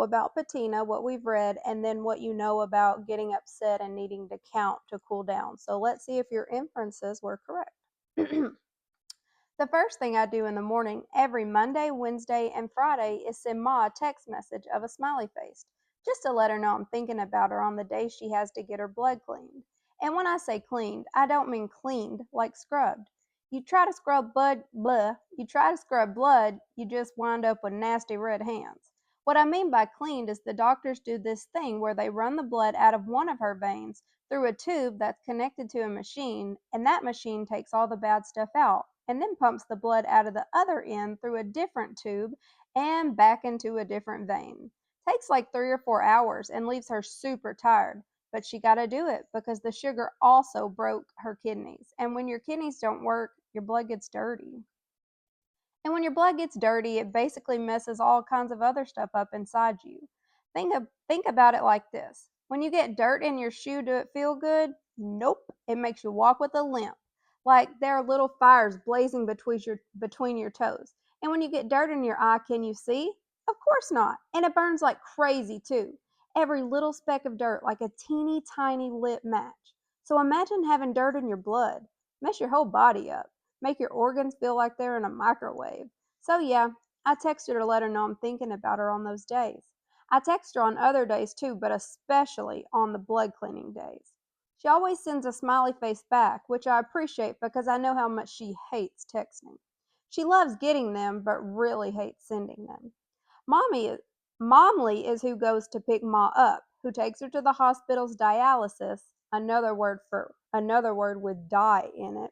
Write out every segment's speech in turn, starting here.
know about Patina, what we've read, and then what you know about getting upset and needing to count to cool down. So let's see if your inferences were correct. The first thing I do in the morning every Monday, Wednesday, and Friday is send Ma a text message of a smiley face, just to let her know I'm thinking about her on the day she has to get her blood cleaned. And when I say cleaned, I don't mean cleaned like scrubbed. You try to scrub blood, you just wind up with nasty red hands. What I mean by cleaned is the doctors do this thing where they run the blood out of one of her veins through a tube that's connected to a machine, and that machine takes all the bad stuff out and then pumps the blood out of the other end through a different tube and back into a different vein. Takes like 3 or 4 hours and leaves her super tired, but she got to do it because the sugar also broke her kidneys. And when your kidneys don't work, your blood gets dirty. And when your blood gets dirty, it basically messes all kinds of other stuff up inside you. Think about it like this. When you get dirt in your shoe, do it feel good? Nope. It makes you walk with a limp. Like there are little fires blazing between your toes. And when you get dirt in your eye, can you see? Of course not. And it burns like crazy too. Every little speck of dirt like a teeny tiny lit match. So imagine having dirt in your blood. Mess your whole body up. Make your organs feel like they're in a microwave. So, yeah, I texted her to let her know I'm thinking about her on those days. I text her on other days too, but especially on the blood cleaning days. She always sends a smiley face back, which I appreciate because I know how much she hates texting. She loves getting them, but really hates sending them. Mommy, Momly is who goes to pick Ma up, who takes her to the hospital's dialysis, another word with die in it,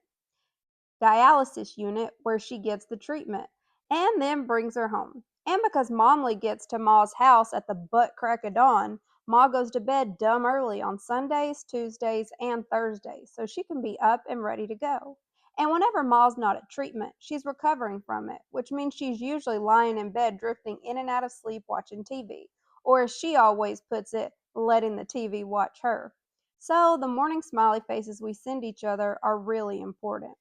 dialysis unit where she gets the treatment, and then brings her home. And because Momly gets to Ma's house at the butt crack of dawn, Ma goes to bed dumb early on Sundays, Tuesdays, and Thursdays so she can be up and ready to go. And whenever Ma's not at treatment, she's recovering from it, which means she's usually lying in bed drifting in and out of sleep watching TV, or as she always puts it, letting the TV watch her. So the morning smiley faces we send each other are really important.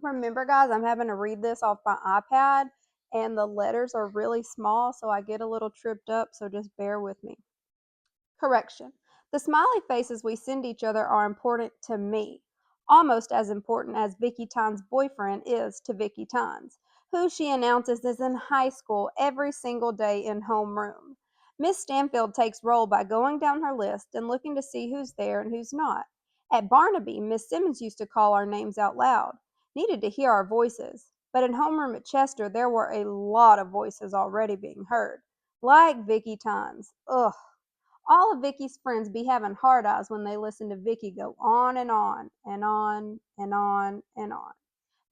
Remember, guys, I'm having to read this off my iPad, and the letters are really small, so I get a little tripped up, so just bear with me. Correction. The smiley faces we send each other are important to me, almost as important as Vicky Tynes' boyfriend is to Vicky Tynes, who she announces is in high school every single day in homeroom. Miss Stanfield takes roll by going down her list and looking to see who's there and who's not. At Barnaby, Miss Simmons used to call our names out loud, needed to hear our voices, but in homeroom at Chester there were a lot of voices already being heard, like Vicky Tynes. Ugh. All of Vicky's friends be having hard eyes when they listen to Vicky go on and on and on and on and on.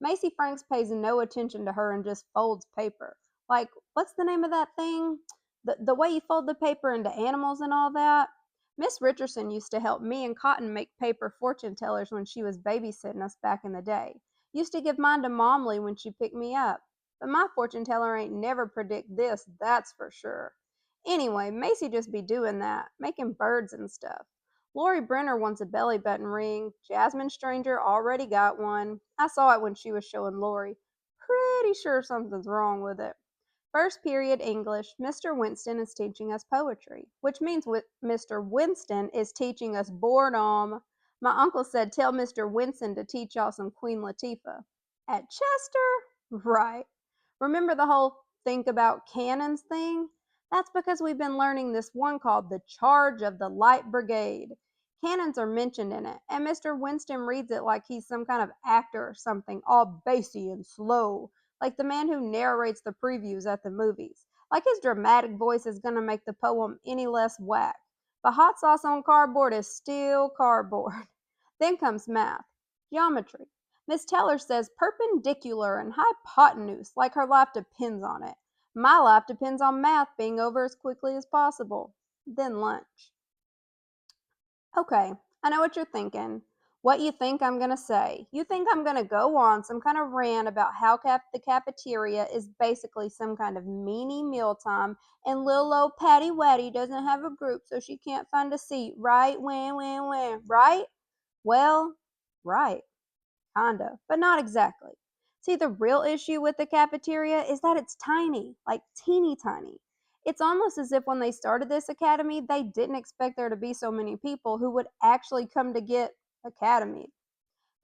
Macy Franks pays no attention to her and just folds paper. Like, what's the name of that thing? The way you fold the paper into animals and all that? Miss Richardson used to help me and Cotton make paper fortune tellers when she was babysitting us back in the day. Used to give mine to Momly when she picked me up. But my fortune teller ain't never predict this, that's for sure. Anyway, Macy just be doing that, making birds and stuff. Lori Brenner wants a belly button ring. Jasmine Stranger already got one. I saw it when she was showing Lori. Pretty sure something's wrong with it. First period English, Mr. Winston is teaching us poetry, which means Mr. Winston is teaching us boredom. My uncle said, tell Mr. Winston to teach y'all some Queen Latifah. At Chester? Right. Remember the whole think about cannons thing? That's because we've been learning this one called the Charge of the Light Brigade. Cannons are mentioned in it, and Mr. Winston reads it like he's some kind of actor or something, all bassy and slow, like the man who narrates the previews at the movies. Like his dramatic voice is going to make the poem any less whack. But hot sauce on cardboard is still cardboard. Then comes math, geometry. Miss Teller says perpendicular and hypotenuse, like her life depends on it. My life depends on math being over as quickly as possible. Then lunch. Okay, I know what you're thinking. What you think I'm going to say. You think I'm going to go on some kind of rant about how the cafeteria is basically some kind of meanie mealtime and little old Patty Waddy doesn't have a group so she can't find a seat, right? When, right? Well, right. Kinda, but not exactly. See, the real issue with the cafeteria is that it's tiny, like teeny tiny. It's almost as if when they started this academy, they didn't expect there to be so many people who would actually come to get academy.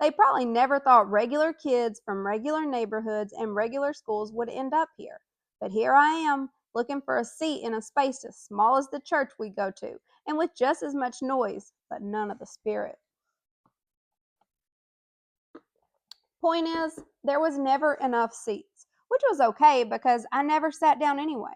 They probably never thought regular kids from regular neighborhoods and regular schools would end up here. But here I am, looking for a seat in a space as small as the church we go to, and with just as much noise, but none of the spirit. Point is, there was never enough seats, which was okay because I never sat down anyway.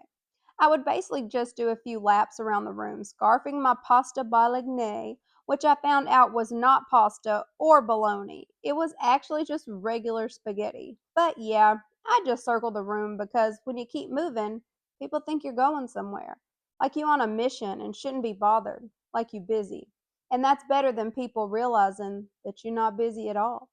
I would basically just do a few laps around the room, scarfing my pasta bolognese, which I found out was not pasta or bologna. It was actually just regular spaghetti. But yeah, I just circled the room because when you keep moving, people think you're going somewhere. Like you on a mission and shouldn't be bothered, like you busy. And that's better than people realizing that you're not busy at all.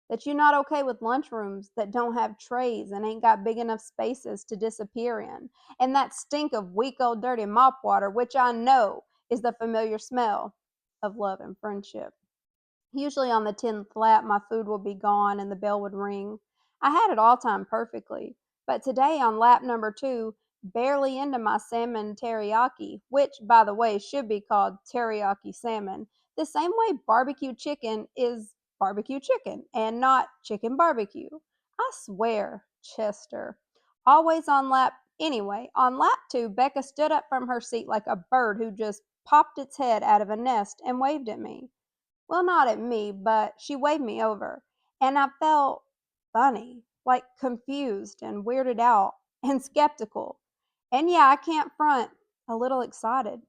That you're not okay with lunchrooms that don't have trays and ain't got big enough spaces to disappear in, and that stink of weak old dirty mop water, which I know is the familiar smell of love and friendship. Usually on the 10th lap, my food would be gone and the bell would ring. I had it all timed perfectly, but today on lap number 2, barely into my salmon teriyaki, which, by the way, should be called teriyaki salmon, the same way barbecue chicken is barbecue chicken and not chicken barbecue. I swear, Chester. Always on lap. Anyway, on lap 2, Becca stood up from her seat like a bird who just popped its head out of a nest and waved at me. Well, not at me, but she waved me over, and I felt funny, like confused and weirded out and skeptical. And yeah, I can't front, a little excited.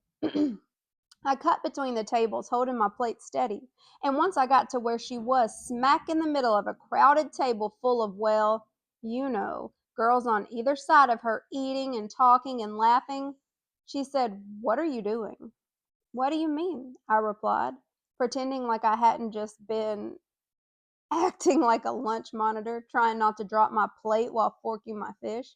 I cut between the tables, holding my plate steady, and once I got to where she was, smack in the middle of a crowded table full of, well, girls on either side of her eating and talking and laughing, she said, "What are you doing?" "What do you mean?" I replied, pretending like I hadn't just been acting like a lunch monitor, trying not to drop my plate while forking my fish.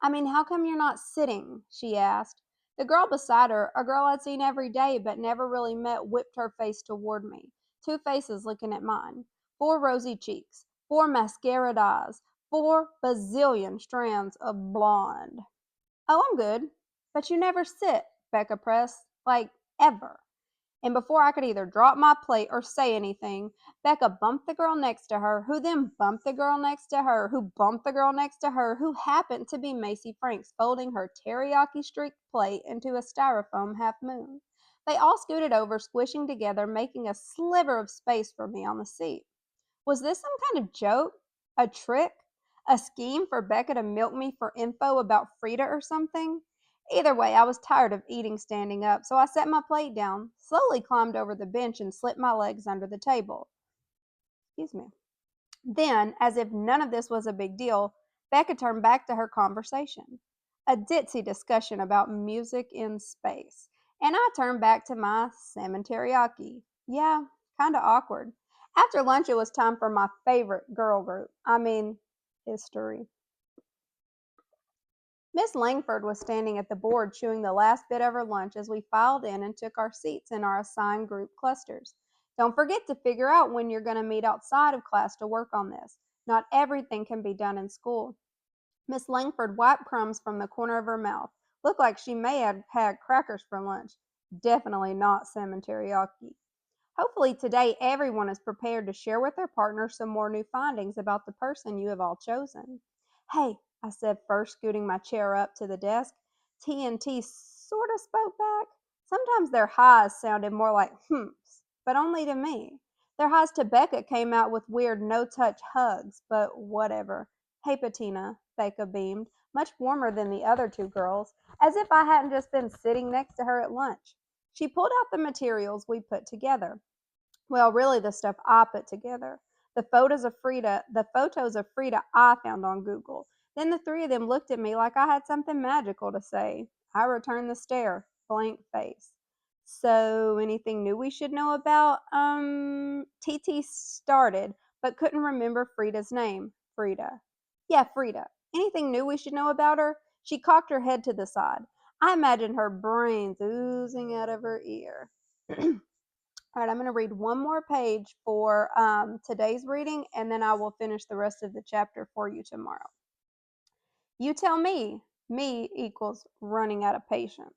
"I mean, how come you're not sitting?" she asked. The girl beside her, a girl I'd seen every day but never really met, whipped her face toward me. Two faces looking at mine. Four rosy cheeks. Four mascaraed eyes. 4 bazillion strands of blonde. "Oh, I'm good." "But you never sit," Becca pressed. Like, ever. And before I could either drop my plate or say anything, Becca bumped the girl next to her, who then bumped the girl next to her, who bumped the girl next to her, who happened to be Macy Franks, folding her teriyaki streaked plate into a styrofoam half moon. They all scooted over, squishing together, making a sliver of space for me on the seat. Was this some kind of joke? A trick? A scheme for Becca to milk me for info about Frida or something? Either way, I was tired of eating standing up, so I set my plate down, slowly climbed over the bench, and slipped my legs under the table. Excuse me. Then, as if none of this was a big deal, Becca turned back to her conversation. A ditzy discussion about music in space. And I turned back to my salmon teriyaki. Yeah, kinda awkward. After lunch, it was time for my favorite girl group. I mean, history. Miss Langford was standing at the board chewing the last bit of her lunch as we filed in and took our seats in our assigned group clusters. Don't forget to figure out when you're going to meet outside of class to work on this. Not everything can be done in school. Miss Langford wiped crumbs from the corner of her mouth. Looked like she may have had crackers for lunch. Definitely not salmon teriyaki. Hopefully today everyone is prepared to share with their partner some more new findings about the person you have all chosen. "Hey," I said, first scooting my chair up to the desk. TNT sort of spoke back. Sometimes their highs sounded more like hmps, but only to me. Their highs to Becca came out with weird no-touch hugs, but whatever. "Hey, Patina," Becca beamed, much warmer than the other two girls, as if I hadn't just been sitting next to her at lunch. She pulled out the materials we put together. Well, really the stuff I put together. The photos of Frida I found on Google. Then the three of them looked at me like I had something magical to say. I returned the stare, blank face. "So, anything new we should know about?" TT started, but couldn't remember Frida's name. Frida. "Yeah, Frida. Anything new we should know about her?" She cocked her head to the side. I imagined her brains oozing out of her ear. All right, I'm going to read one more page for today's reading, and then I will finish the rest of the chapter for you tomorrow. "You tell me," Me equals running out of patience.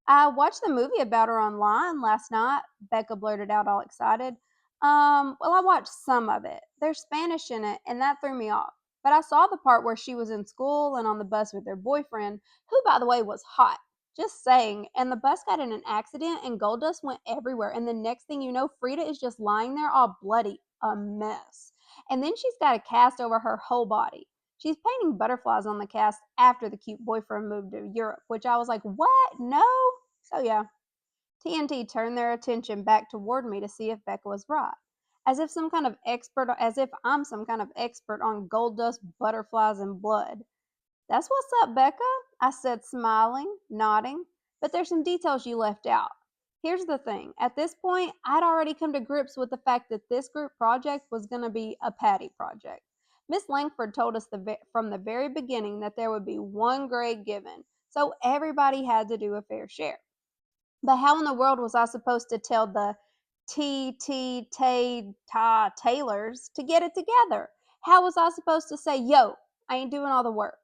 I watched the movie about her online last night, Becca blurted out all excited. Well, I watched some of it. There's Spanish in it, and that threw me off. But I saw the part where she was in school and on the bus with her boyfriend, who, by the way, was hot. Just saying. And the bus got in an accident, and gold dust went everywhere. And the next thing you know, Frida is just lying there all bloody, a mess. And then she's got a cast over her whole body. She's painting butterflies on the cast after the cute boyfriend moved to Europe, which I was like, what? No? So yeah, TNT turned their attention back toward me to see if Becca was right. As if I'm some kind of expert on gold dust, butterflies, and blood. That's what's up, Becca, I said, smiling, nodding. But there's some details you left out. Here's the thing. At this point, I'd already come to grips with the fact that this group project was going to be a Patty project. Miss Langford told us from the very beginning that there would be one grade given, so everybody had to do a fair share. But how in the world was I supposed to tell the Ta Taylors to get it together? How was I supposed to say, yo, I ain't doing all the work?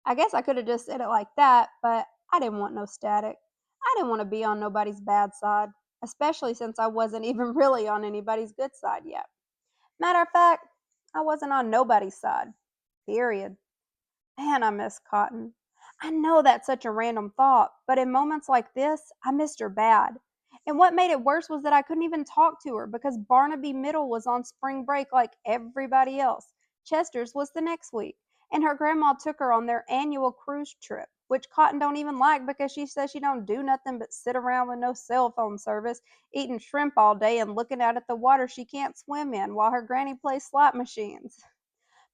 I guess I could have just said it like that, but I didn't want no static. I didn't want to be on nobody's bad side, especially since I wasn't even really on anybody's good side yet. Matter of fact, I wasn't on nobody's side. Period. Man, I miss Cotton. I know that's such a random thought, but in moments like this, I missed her bad. And what made it worse was that I couldn't even talk to her because Barnaby Middle was on spring break like everybody else. Chester's was the next week, and her grandma took her on their annual cruise trip, which Cotton don't even like because she says she don't do nothing but sit around with no cell phone service, eating shrimp all day and looking out at the water she can't swim in while her granny plays slot machines.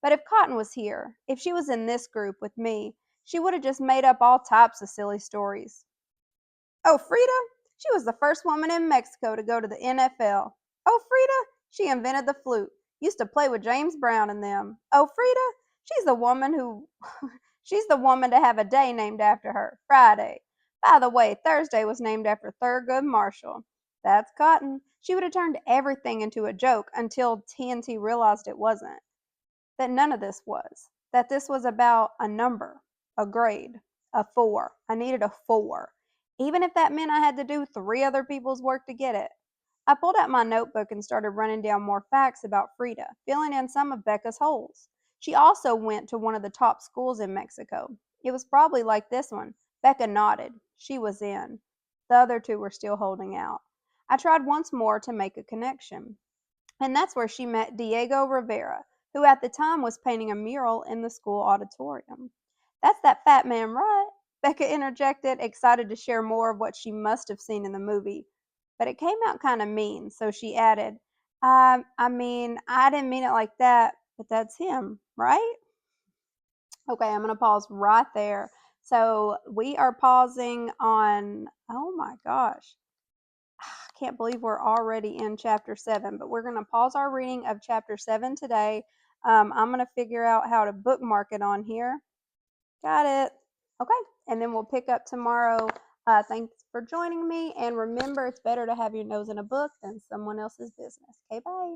But if Cotton was here, if she was in this group with me, she would have just made up all types of silly stories. Oh, Frida? She was the first woman in Mexico to go to the NFL. Oh, Frida? She invented the flute. Used to play with James Brown and them. Oh, Frida? She's the woman who she's the woman to have a day named after her, Friday. By the way, Thursday was named after Thurgood Marshall. That's Cotton. She would have turned everything into a joke until TNT realized it wasn't, that none of this was, that this was about a number, a grade, a 4. I needed a 4, even if that meant I had to do 3 other people's work to get it. I pulled out my notebook and started running down more facts about Frida, filling in some of Becca's holes. She also went to one of the top schools in Mexico. It was probably like this one. Becca nodded. She was in. The other 2 were still holding out. I tried once more to make a connection. And that's where she met Diego Rivera, who at the time was painting a mural in the school auditorium. That's that fat man, right? Becca interjected, excited to share more of what she must have seen in the movie. But it came out kind of mean, so she added, I mean, I didn't mean it like that, but that's him, right? Okay, I'm going to pause right there. So we are pausing on, oh my gosh, I can't believe we're already in chapter 7, but we're going to pause our reading of chapter 7 today. I'm going to figure out how to bookmark it on here. Got it. Okay, and then we'll pick up tomorrow. Thanks for joining me, and remember, it's better to have your nose in a book than someone else's business. Okay, bye.